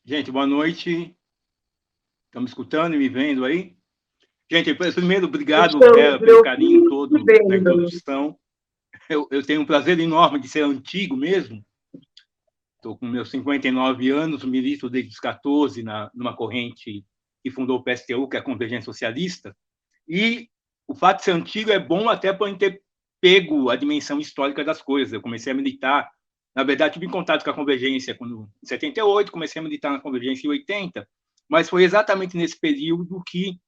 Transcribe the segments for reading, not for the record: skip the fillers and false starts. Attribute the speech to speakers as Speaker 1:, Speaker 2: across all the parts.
Speaker 1: Gente, boa noite. Estão me escutando e me vendo aí? Gente, primeiro, obrigado,
Speaker 2: Estamos
Speaker 1: Vera,
Speaker 2: lhe
Speaker 1: pelo carinho
Speaker 2: ouvindo e
Speaker 1: todo da
Speaker 2: vendo.
Speaker 1: introdução. Eu tenho um prazer enorme de ser antigo mesmo. Estou com meus 59 anos, milito desde os 14 numa corrente que fundou o PSTU, que é a Convergência Socialista. E o fato de ser antigo é bom até para eu ter pego a dimensão histórica das coisas. Eu comecei a militar, na verdade, tive em contato com a Convergência em 78, comecei a militar na Convergência em 80, mas foi exatamente nesse período que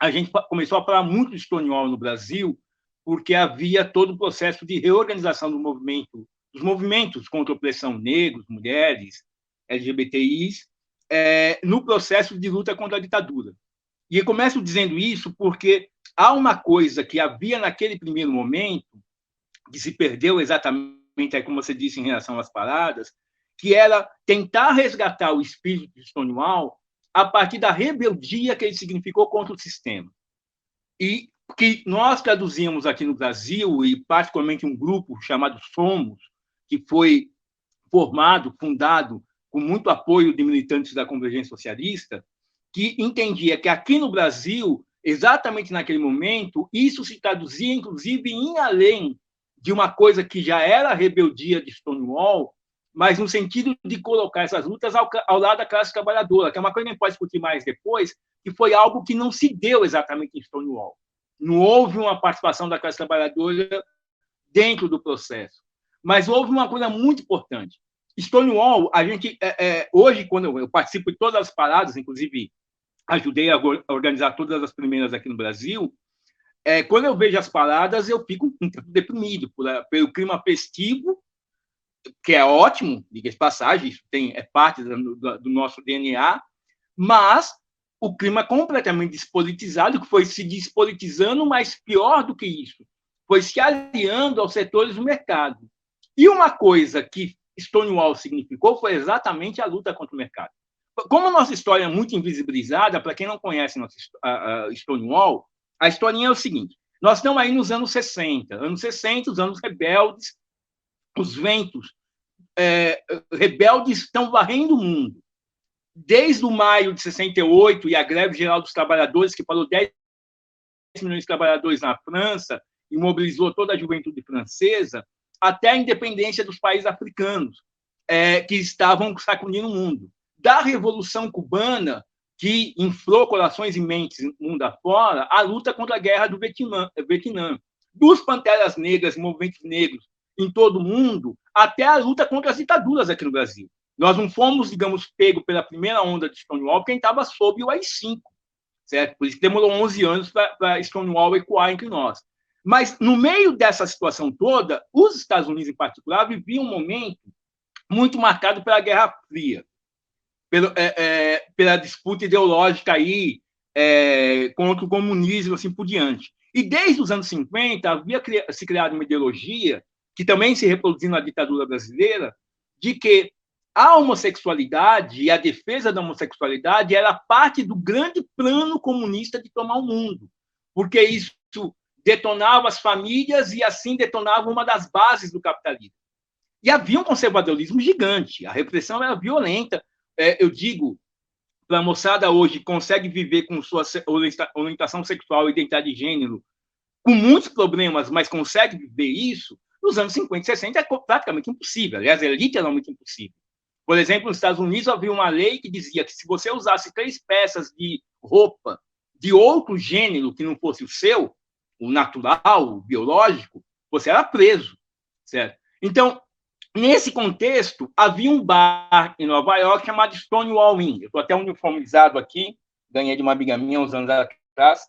Speaker 1: a gente começou a falar muito de Stonewall no Brasil, porque havia todo o processo de reorganização dos movimentos contra a opressão negros, mulheres, LGBTIs, no processo de luta contra a ditadura. E eu começo dizendo isso porque há uma coisa que havia naquele primeiro momento, que se perdeu exatamente, como você disse, em relação às paradas, que era tentar resgatar o espírito de Stonewall a partir da rebeldia que ele significou contra o sistema. E que nós traduzimos aqui no Brasil, e particularmente um grupo chamado Somos, que foi fundado com muito apoio de militantes da Convergência Socialista, que entendia que aqui no Brasil, exatamente naquele momento, isso se traduzia, inclusive, em além de uma coisa que já era a rebeldia de Stonewall, mas no sentido de colocar essas lutas ao lado da classe trabalhadora, que é uma coisa que a gente pode discutir mais depois, que foi algo que não se deu exatamente em Stonewall. Não houve uma participação da classe trabalhadora dentro do processo. Mas houve uma coisa muito importante. Stonewall, a gente, hoje, quando eu participo de todas as paradas, inclusive ajudei a organizar todas as primeiras aqui no Brasil, quando eu vejo as paradas, eu fico deprimido pelo clima festivo, que é ótimo, diga de passagem, isso é parte do nosso DNA, mas o clima completamente despolitizado, que foi se despolitizando, mas pior do que isso, foi se aliando aos setores do mercado. E uma coisa que Stonewall significou foi exatamente a luta contra o mercado. Como a nossa história é muito invisibilizada, para quem não conhece a Stonewall, a historinha é o seguinte: nós estamos aí nos anos 60, os anos rebeldes, os ventos rebeldes estão varrendo o mundo. Desde o maio de 68 e a greve geral dos trabalhadores, que falou 10 milhões de trabalhadores na França e mobilizou toda a juventude francesa, até a independência dos países africanos, que estavam sacudindo o mundo. Da Revolução Cubana, que inflou corações e mentes mundo afora, a luta contra a guerra do Vietnã. Dos Panteras Negras, movimentos negros em todo o mundo, até a luta contra as ditaduras aqui no Brasil. Nós não fomos, digamos, pego pela primeira onda de Stonewall quem estava sob o AI-5, certo? Por isso que demorou 11 anos para Stonewall ecoar entre nós. Mas, no meio dessa situação toda, os Estados Unidos, em particular, viviam um momento muito marcado pela Guerra Fria, pela disputa ideológica aí, contra o comunismo, assim por diante. E desde os anos 50 havia se criado uma ideologia, que também se reproduziu na ditadura brasileira, de que a homossexualidade e a defesa da homossexualidade era parte do grande plano comunista de tomar o mundo, porque isso detonava as famílias e assim detonava uma das bases do capitalismo. E havia um conservadorismo gigante, a repressão era violenta. Eu digo, para a moçada hoje que consegue viver com sua orientação sexual e identidade de gênero com muitos problemas, mas consegue viver isso, nos anos 50 e 60 é praticamente impossível. Aliás, é literalmente impossível. Por exemplo, nos Estados Unidos havia uma lei que dizia que se você usasse 3 peças de roupa de outro gênero que não fosse o seu, o natural, o biológico, você era preso, certo? Então, nesse contexto, havia um bar em Nova York chamado Stonewall Inn. Eu estou até uniformizado aqui, ganhei de uma amiga minha uns anos atrás.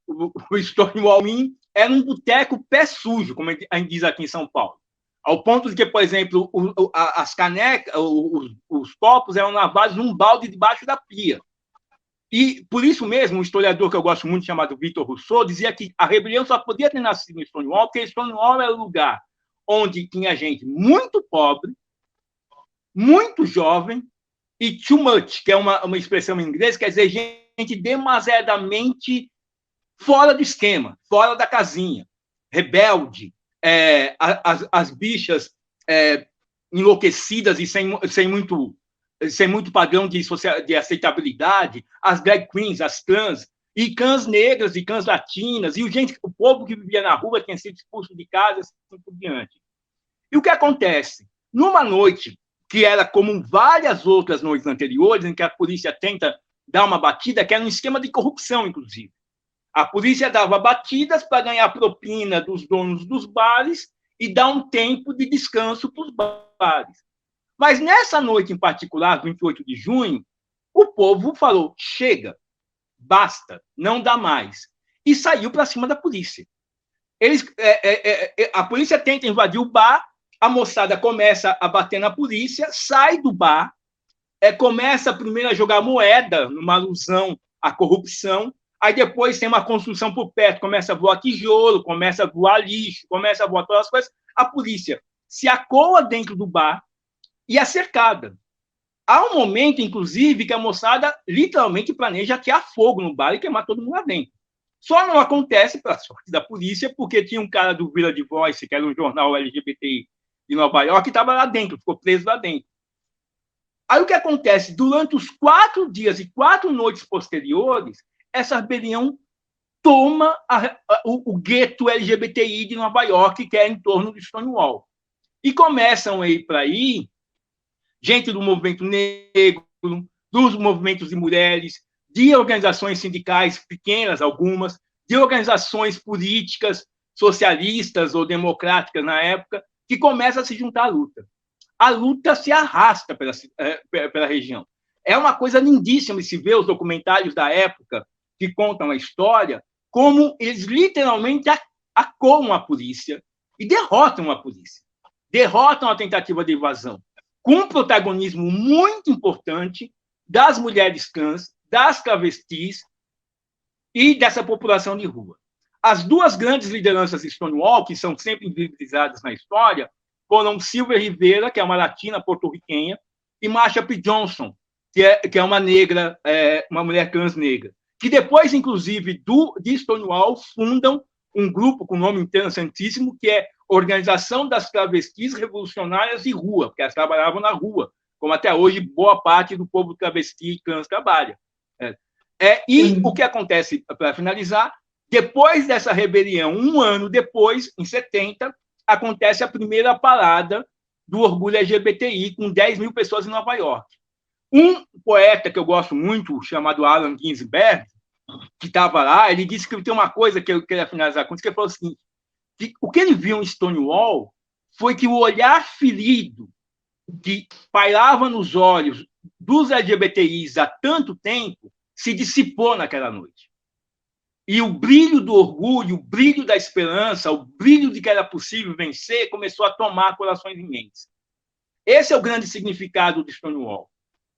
Speaker 1: O Stonewall Inn era um boteco pé sujo, como a gente diz aqui em São Paulo. Ao ponto de que, por exemplo, as canecas, os copos eram lavados num balde debaixo da pia. E, por isso mesmo, um historiador que eu gosto muito, chamado Victor Rousseau, dizia que a rebelião só podia ter nascido em Stonewall, porque Stonewall era o lugar onde tinha gente muito pobre, muito jovem, e too much, que é uma expressão em inglês, quer dizer gente demasiadamente fora do esquema, fora da casinha, rebelde, as bichas enlouquecidas e sem muito sem muito padrão de aceitabilidade, as drag queens, as trans, e cãs negras e cãs latinas, e o povo que vivia na rua tinha sido expulso de casa, assim por diante. E o que acontece? Numa noite que era como várias outras noites anteriores, em que a polícia tenta dar uma batida, que era um esquema de corrupção, inclusive. A polícia dava batidas para ganhar propina dos donos dos bares e dar um tempo de descanso para os bares. Mas nessa noite em particular, 28 de junho, o povo falou: chega, basta, não dá mais. E saiu para cima da polícia. A polícia tenta invadir o bar, a moçada começa a bater na polícia, sai do bar, começa primeiro a jogar moeda, numa alusão à corrupção, aí depois tem uma construção por perto, começa a voar tijolo, começa a voar lixo, começa a voar todas as coisas, a polícia se acoa dentro do bar e é cercada. Há um momento, inclusive, que a moçada literalmente planeja atear fogo no bar e queimar todo mundo lá dentro. Só não acontece, para a sorte da polícia, porque tinha um cara do Village Voice, que era um jornal LGBTI de Nova York, que estava lá dentro, ficou preso lá dentro. Aí o que acontece? Durante os 4 dias e 4 noites posteriores, essa rebelião toma o gueto LGBTI de Nova York, que é em torno do Stonewall. E começam a ir para aí gente do movimento negro, dos movimentos de mulheres, de organizações sindicais pequenas, algumas, de organizações políticas, socialistas ou democráticas na época, que começam a se juntar à luta. A luta se arrasta pela região. É uma coisa lindíssima de se ver os documentários da época que contam a história, como eles literalmente acoam a polícia e derrotam a polícia. Derrotam a tentativa de invasão, com um protagonismo muito importante das mulheres trans, das travestis e dessa população de rua. As duas grandes lideranças de Stonewall, que são sempre invisibilizadas na história, foram Silvia Rivera, que é uma latina porto-riquenha, e Marsha P. Johnson, que é uma negra, uma mulher trans negra, que depois, inclusive, de Stonewall, fundam um grupo com nome interessantíssimo, que é Organização das Travestis Revolucionárias de Rua, porque elas trabalhavam na rua, como até hoje boa parte do povo travesti e trans trabalha. E o que acontece, para finalizar, depois dessa rebelião, um ano depois, em 70, acontece a primeira parada do orgulho LGBTI, com 10 mil pessoas em Nova York. Um poeta que eu gosto muito, chamado Allen Ginsberg, que estava lá, ele disse que tem uma coisa que eu queria finalizar com isso, que ele falou assim, que o que ele viu em Stonewall foi que o olhar ferido que pairava nos olhos dos LGBTIs há tanto tempo se dissipou naquela noite. E o brilho do orgulho, o brilho da esperança, o brilho de que era possível vencer, começou a tomar corações e mentes. Esse é o grande significado de Stonewall.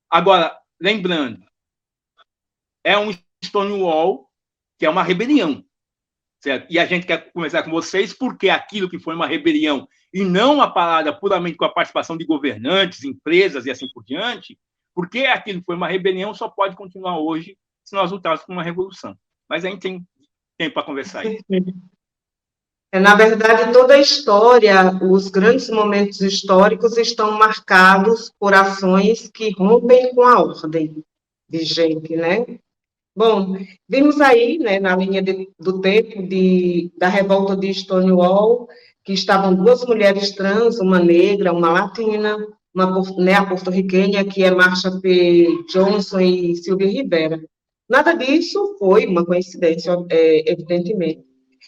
Speaker 1: Agora, lembrando, é um Stonewall que é uma rebelião. Certo? E a gente quer começar com vocês porque aquilo que foi uma rebelião e não uma parada puramente com a participação de governantes, empresas e assim por diante, porque aquilo que foi uma rebelião só pode continuar hoje se nós lutarmos por uma revolução. Mas a gente tem tempo para conversar isso.
Speaker 2: Na verdade, toda a história, os grandes momentos históricos estão marcados por ações que rompem com a ordem vigente, né? Bom, vimos aí, né, na linha do tempo da revolta de Stonewall, que estavam 2 mulheres trans, uma negra, uma latina, a porto-riquenha, que é Marsha P. Johnson e Silvia Rivera. Nada disso foi uma coincidência, evidentemente.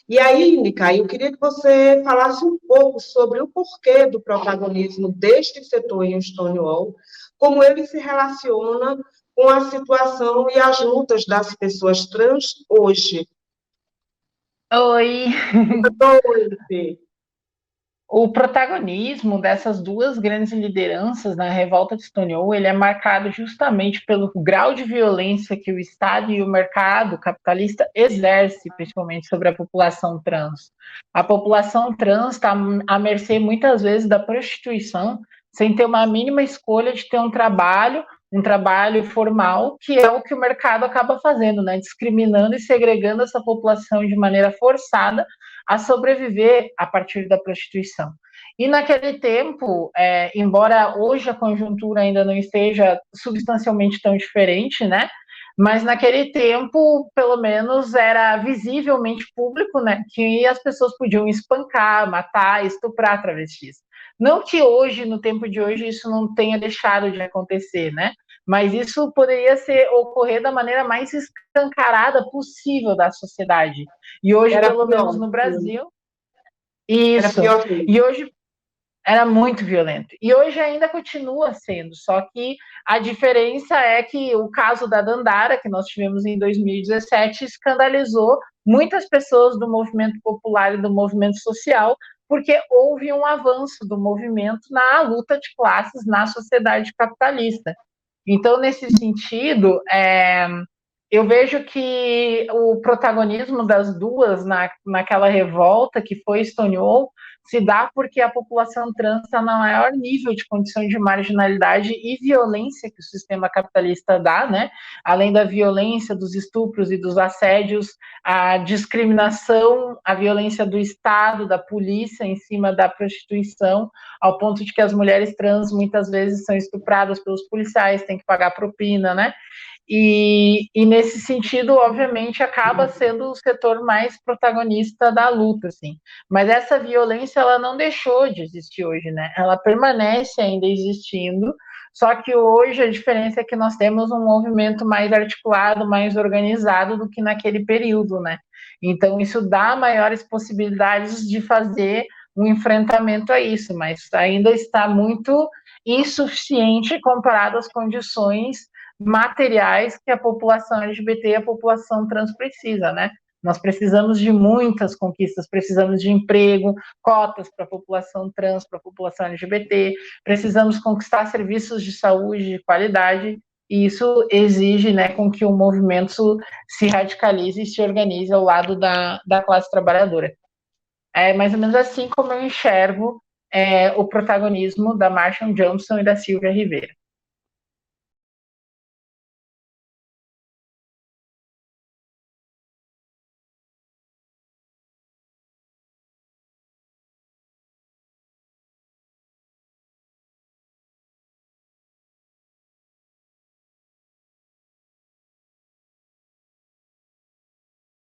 Speaker 2: E aí, Nica, eu queria que você falasse um pouco sobre o porquê do protagonismo deste setor em Stonewall, como ele se relaciona com a situação e as lutas das pessoas trans hoje.
Speaker 3: Oi!
Speaker 2: Oi.
Speaker 3: O protagonismo dessas 2 grandes lideranças na revolta de Stonewall, ele é marcado justamente pelo grau de violência que o Estado e o mercado capitalista exerce, principalmente sobre a população trans. A população trans está à mercê, muitas vezes, da prostituição, sem ter uma mínima escolha de ter um trabalho formal, que é o que o mercado acaba fazendo, né? Discriminando e segregando essa população de maneira forçada a sobreviver a partir da prostituição. E naquele tempo, embora hoje a conjuntura ainda não esteja substancialmente tão diferente, né? Mas naquele tempo, pelo menos, era visivelmente público, né? Que as pessoas podiam espancar, matar, estuprar travestis. Não que hoje, no tempo de hoje, isso não tenha deixado de acontecer, né? Mas isso poderia ocorrer da maneira mais escancarada possível da sociedade. E hoje,
Speaker 2: Era
Speaker 3: pelo
Speaker 2: pior,
Speaker 3: menos no Brasil,
Speaker 2: era
Speaker 3: isso.
Speaker 2: pior.
Speaker 3: E hoje era muito violento. E hoje ainda continua sendo, só que a diferença é que o caso da Dandara, que nós tivemos em 2017, escandalizou muitas pessoas do movimento popular e do movimento social, porque houve um avanço do movimento na luta de classes na sociedade capitalista. Então, nesse sentido, eu vejo que o protagonismo das duas naquela revolta que foi Stonewall se dá porque a população trans está no maior nível de condição de marginalidade e violência que o sistema capitalista dá, né? Além da violência, dos estupros e dos assédios, a discriminação, a violência do Estado, da polícia em cima da prostituição, ao ponto de que as mulheres trans muitas vezes são estupradas pelos policiais, têm que pagar propina, né? E nesse sentido, obviamente, acaba sendo o setor mais protagonista da luta, assim. Mas essa violência, ela não deixou de existir hoje, né? Ela permanece ainda existindo, só que hoje a diferença é que nós temos um movimento mais articulado, mais organizado do que naquele período, né? Então, isso dá maiores possibilidades de fazer um enfrentamento a isso, mas ainda está muito insuficiente comparado às condições materiais que a população LGBT e a população trans precisa, né? Nós precisamos de muitas conquistas, precisamos de emprego, cotas para a população trans, para a população LGBT, precisamos conquistar serviços de saúde de qualidade, e isso exige, né, com que o movimento se radicalize e se organize ao lado da classe trabalhadora. É mais ou menos assim como eu enxergo o protagonismo da Marsha Johnson e da Silvia Rivera.